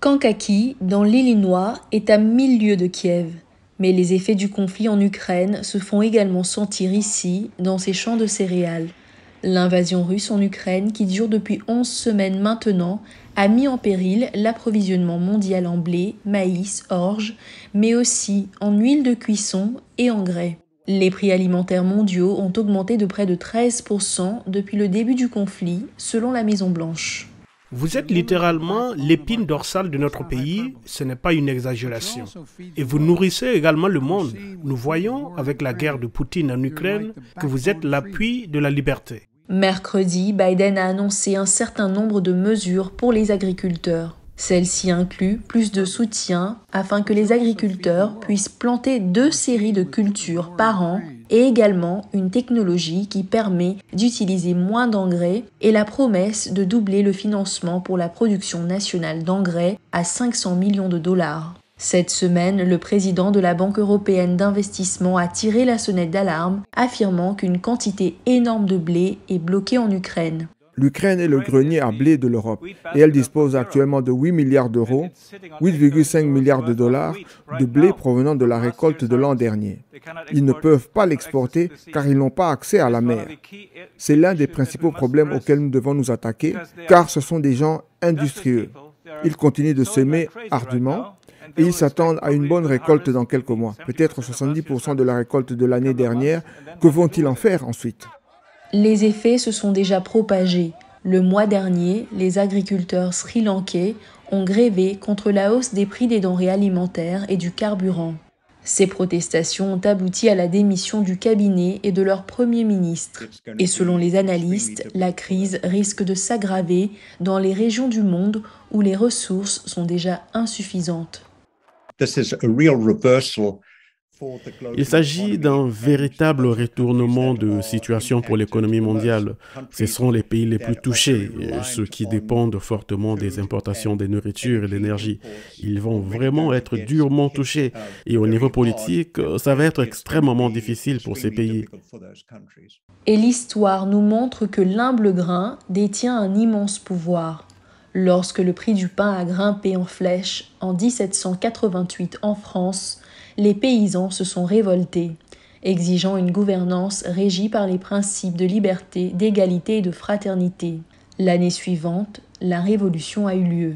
Kankakee, dans l'Illinois, est à 1000 lieues de Kiev. Mais les effets du conflit en Ukraine se font également sentir ici, dans ces champs de céréales. L'invasion russe en Ukraine, qui dure depuis 11 semaines maintenant, a mis en péril l'approvisionnement mondial en blé, maïs, orge, mais aussi en huile de cuisson et engrais. Les prix alimentaires mondiaux ont augmenté de près de 13% depuis le début du conflit, selon la Maison-Blanche. Vous êtes littéralement l'épine dorsale de notre pays, ce n'est pas une exagération. Et vous nourrissez également le monde. Nous voyons, avec la guerre de Poutine en Ukraine, que vous êtes l'appui de la liberté. Mercredi, Biden a annoncé un certain nombre de mesures pour les agriculteurs. Celles-ci incluent plus de soutien afin que les agriculteurs puissent planter 2 séries de cultures par an et également une technologie qui permet d'utiliser moins d'engrais et la promesse de doubler le financement pour la production nationale d'engrais à 500 millions de dollars. Cette semaine, le président de la Banque européenne d'investissement a tiré la sonnette d'alarme, affirmant qu'une quantité énorme de blé est bloquée en Ukraine. L'Ukraine est le grenier à blé de l'Europe et elle dispose actuellement de 8 milliards d'euros, 8,5 milliards de dollars de blé provenant de la récolte de l'an dernier. Ils ne peuvent pas l'exporter car ils n'ont pas accès à la mer. C'est l'un des principaux problèmes auxquels nous devons nous attaquer car ce sont des gens industrieux. Ils continuent de semer ardument et ils s'attendent à une bonne récolte dans quelques mois, peut-être 70% de la récolte de l'année dernière. Que vont-ils en faire ensuite ? Les effets se sont déjà propagés. Le mois dernier, les agriculteurs sri-lankais ont grévé contre la hausse des prix des denrées alimentaires et du carburant. Ces protestations ont abouti à la démission du cabinet et de leur premier ministre. Et selon les analystes, la crise risque de s'aggraver dans les régions du monde où les ressources sont déjà insuffisantes. Il s'agit d'un véritable retournement de situation pour l'économie mondiale. Ce sont les pays les plus touchés, ceux qui dépendent fortement des importations de nourriture et d'énergie. Ils vont vraiment être durement touchés. Et au niveau politique, ça va être extrêmement difficile pour ces pays. Et l'histoire nous montre que l'humble grain détient un immense pouvoir. Lorsque le prix du pain a grimpé en flèche en 1788 en France, les paysans se sont révoltés, exigeant une gouvernance régie par les principes de liberté, d'égalité et de fraternité. L'année suivante, la révolution a eu lieu.